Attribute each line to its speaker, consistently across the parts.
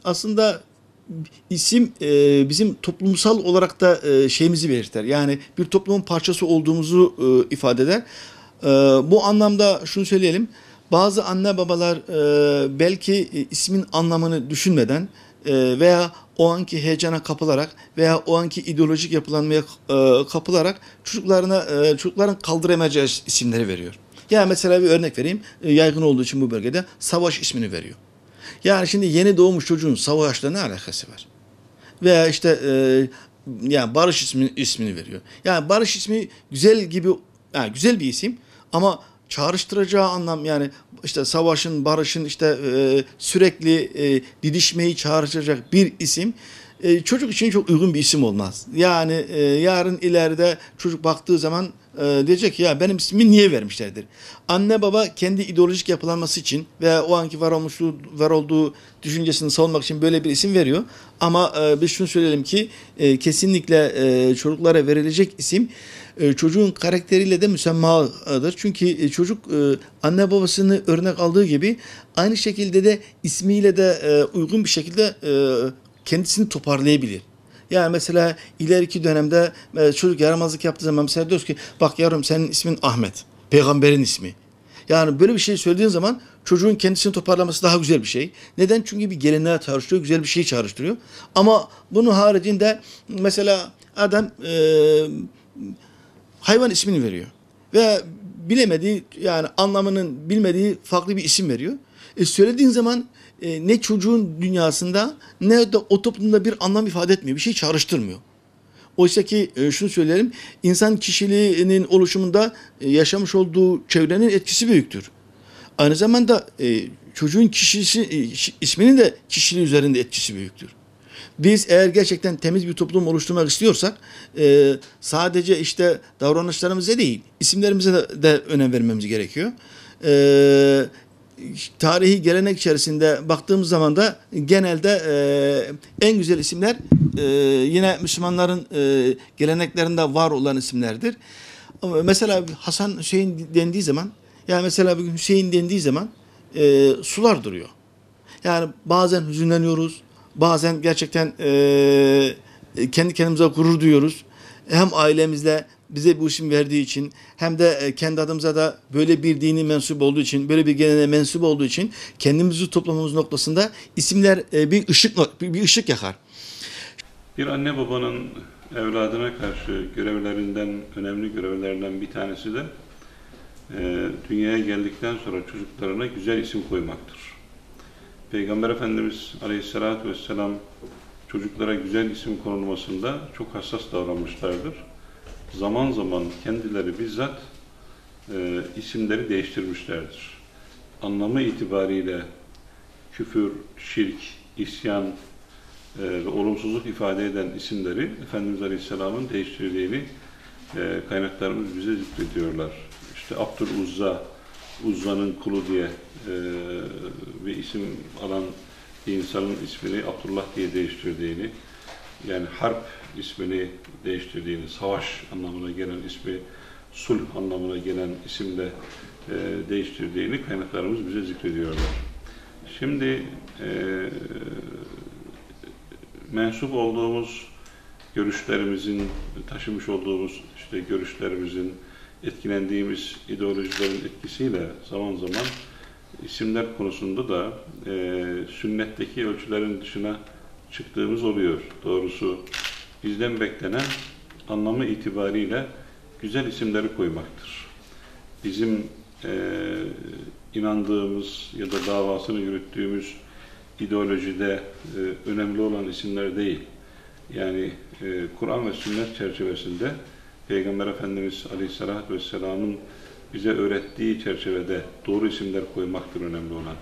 Speaker 1: Aslında isim bizim toplumsal olarak da şeyimizi belirter. Yani bir toplumun parçası olduğumuzu ifade eder. Bu anlamda şunu söyleyelim. Bazı anne babalar belki ismin anlamını düşünmeden veya o anki heyecana kapılarak veya o anki ideolojik yapılanmaya kapılarak çocukların kaldıramayacağı isimleri veriyor. Yani mesela bir örnek vereyim. Yaygın olduğu için bu bölgede Savaş ismini veriyor. Yani şimdi yeni doğmuş çocuğun Savaş'la ne alakası var? Veya işte yani Barış ismini veriyor. Yani Barış ismi güzel gibi, yani güzel bir isim ama çağrıştıracağı anlam, yani işte savaşın, barışın, işte sürekli didişmeyi çağrıştıracak bir isim çocuk için çok uygun bir isim olmaz. Yani yarın ileride çocuk baktığı zaman diyecek ki ya benim ismimi niye vermişlerdir? Anne baba kendi ideolojik yapılanması için veya o anki var olduğu düşüncesini savunmak için böyle bir isim veriyor. Ama biz şunu söyleyelim ki kesinlikle çocuklara verilecek isim çocuğun karakteriyle de müsemmadır. Çünkü çocuk anne babasını örnek aldığı gibi aynı şekilde de ismiyle de uygun bir şekilde kendisini toparlayabilir. Yani mesela ileriki dönemde çocuk yaramazlık yaptığı zaman mesela diyoruz ki bak yavrum senin ismin Ahmet. Peygamberin ismi. Yani böyle bir şey söylediğin zaman çocuğun kendisini toparlaması daha güzel bir şey. Neden? Çünkü bir geleneğe çağrıştırıyor, güzel bir şey çağrıştırıyor. Ama bunun haricinde mesela adam hayvan ismini veriyor. Ve bilemediği, yani anlamının bilmediği farklı bir isim veriyor. Söylediğin zaman ne çocuğun dünyasında ne de o toplumda bir anlam ifade etmiyor. Bir şey çağrıştırmıyor. Oysa ki şunu söylerim, insan kişiliğinin oluşumunda yaşamış olduğu çevrenin etkisi büyüktür. Aynı zamanda çocuğun isminin de kişiliği üzerinde etkisi büyüktür. Biz eğer gerçekten temiz bir toplum oluşturmak istiyorsak sadece işte davranışlarımıza değil, isimlerimize de önem vermemiz gerekiyor. Tarihi gelenek içerisinde baktığımız zaman da genelde en güzel isimler yine Müslümanların geleneklerinde var olan isimlerdir. Ama mesela Hasan Hüseyin dendiği zaman, yani mesela bugün Hüseyin dendiği zaman sular duruyor. Yani bazen hüzünleniyoruz, bazen gerçekten kendi kendimize gurur duyuyoruz. Hem ailemizle bize bu isim verdiği için hem de kendi adımıza da böyle bir dini mensup olduğu için, böyle bir geleneğe mensup olduğu için kendimizi toplamamız noktasında isimler bir ışık yakar.
Speaker 2: Bir anne babanın evladına karşı görevlerinden, önemli görevlerinden bir tanesi de dünyaya geldikten sonra çocuklarına güzel isim koymaktır. Peygamber Efendimiz Aleyhisselatü Vesselam çocuklara güzel isim konulmasında çok hassas davranmışlardır. Zaman zaman kendileri bizzat isimleri değiştirmişlerdir. Anlamı itibariyle küfür, şirk, isyan ve olumsuzluk ifade eden isimleri Efendimiz Aleyhisselam'ın değiştirdiğini kaynaklarımız bize zikrediyorlar. İşte Abdüluzza, Uzza'nın kulu diye bir isim alan bir insanın ismini Abdullah diye değiştirdiğini, yani harp ismini değiştirdiğini, savaş anlamına gelen ismi sulh anlamına gelen isimle değiştirdiğini kaynaklarımız bize zikrediyorlar. Şimdi mensup olduğumuz görüşlerimizin, taşımış olduğumuz işte görüşlerimizin, etkilendiğimiz ideolojilerin etkisiyle zaman zaman isimler konusunda da sünnetteki ölçülerin dışına çıktığımız oluyor. Doğrusu bizden beklenen anlamı itibariyle güzel isimleri koymaktır. Bizim inandığımız ya da davasını yürüttüğümüz ideolojide önemli olan isimler değil. Yani Kur'an ve sünnet çerçevesinde Peygamber Efendimiz Aleyhisselatü Vesselam'ın bize öğrettiği çerçevede doğru isimler koymaktır önemli olan.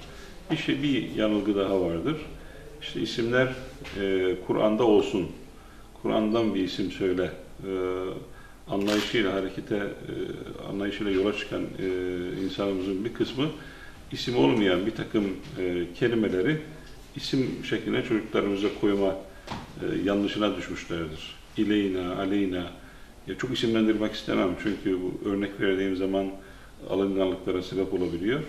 Speaker 2: İşte bir yanılgı daha vardır. İşte isimler Kur'an'da olsun. Kur'an'dan bir isim söyle. Anlayışıyla anlayışıyla yola çıkan insanımızın bir kısmı isim olmayan bir takım kelimeleri isim şekline çocuklarımıza koyma yanlışına düşmüşlerdir. İleyna, aleyna. Ya çok isimlendirmek istemem çünkü bu örnek verdiğim zaman alınganlıklara sebep olabiliyor.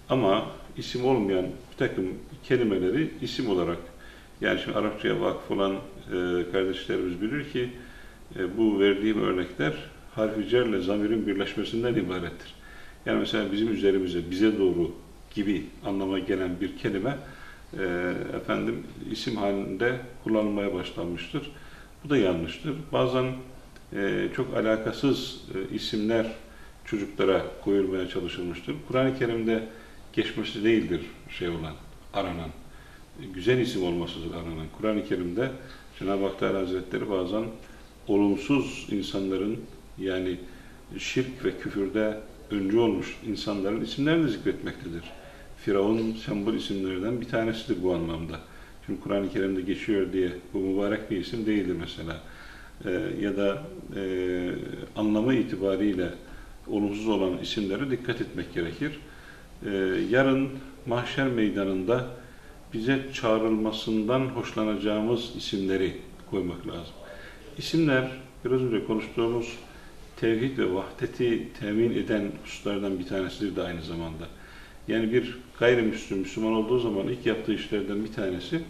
Speaker 2: Ama isim olmayan bir takım kelimeleri isim olarak, yani şimdi Arapçaya vakıf olan kardeşlerimiz bilir ki bu verdiğim örnekler harf-i cerle zamirin birleşmesinden ibarettir. Yani mesela bizim üzerimize, bize doğru gibi anlama gelen bir kelime isim halinde kullanılmaya başlanmıştır. Bu da yanlıştır. Bazen çok alakasız isimler çocuklara koyulmaya çalışılmıştır. Kur'an-ı Kerim'de geçmesi değildir aranan. Güzel isim olmasıdır aranan. Kur'an-ı Kerim'de Cenab-ı Hak Teala Hazretleri bazen olumsuz insanların, yani şirk ve küfürde öncü olmuş insanların isimlerini zikretmektedir. Firavun sembol isimlerden bir tanesidir bu anlamda. Çünkü Kur'an-ı Kerim'de geçiyor diye bu mübarek bir isim değildir mesela. Ya da anlamı itibariyle olumsuz olan isimlere dikkat etmek gerekir. Yarın mahşer meydanında bize çağrılmasından hoşlanacağımız isimleri koymak lazım. İsimler, biraz önce konuştuğumuz tevhid ve vahdeti temin eden hususlardan bir tanesidir de aynı zamanda. Yani bir gayrimüslim, Müslüman olduğu zaman ilk yaptığı işlerden bir tanesi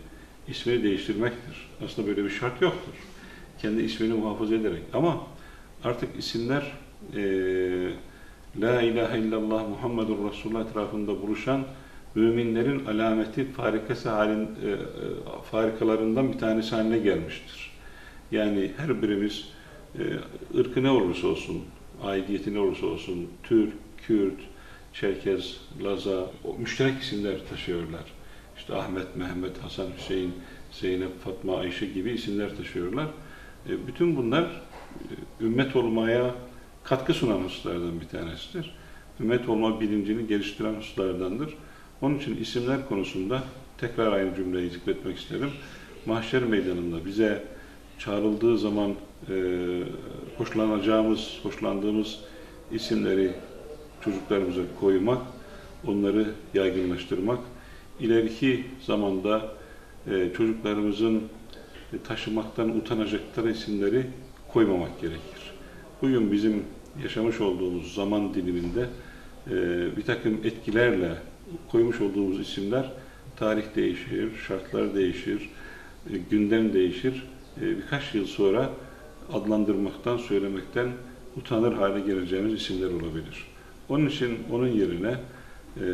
Speaker 2: ismini değiştirmektir. Aslında böyle bir şart yoktur. Kendi ismini muhafaza ederek. Ama artık isimler La ilahe illallah Muhammedur Resulullah etrafında buluşan müminlerin alameti farikalarından bir tanesi haline gelmiştir. Yani her birimiz ırkı ne olursa olsun, aidiyeti ne olursa olsun, Türk, Kürt, Çerkez, Laza, müşterek isimler taşıyorlar. İşte Ahmet, Mehmet, Hasan, Hüseyin, Zeynep, Fatma, Ayşe gibi isimler taşıyorlar. Bütün bunlar ümmet olmaya katkı sunan hususlardan bir tanesidir. Ümmet olma bilincini geliştiren hususlardandır. Onun için isimler konusunda tekrar aynı cümleyi zikretmek isterim. Mahşer meydanında bize çağrıldığı zaman hoşlandığımız isimleri çocuklarımıza koymak, onları yaygınlaştırmak, ileriki zamanda çocuklarımızın taşımaktan utanacakları isimleri koymamak gerekir. Bugün bizim yaşamış olduğumuz zaman diliminde bir takım etkilerle koymuş olduğumuz isimler, tarih değişir, şartlar değişir, gündem değişir. Birkaç yıl sonra adlandırmaktan, söylemekten utanır hale geleceğimiz isimler olabilir. Onun için onun yerine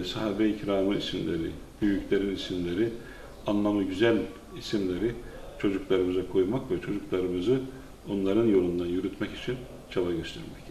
Speaker 2: sahabe-i kiramın isimleri, büyüklerin isimleri, anlamı güzel isimleri çocuklarımıza koymak ve çocuklarımızı onların yolundan yürütmek için çaba göstermek.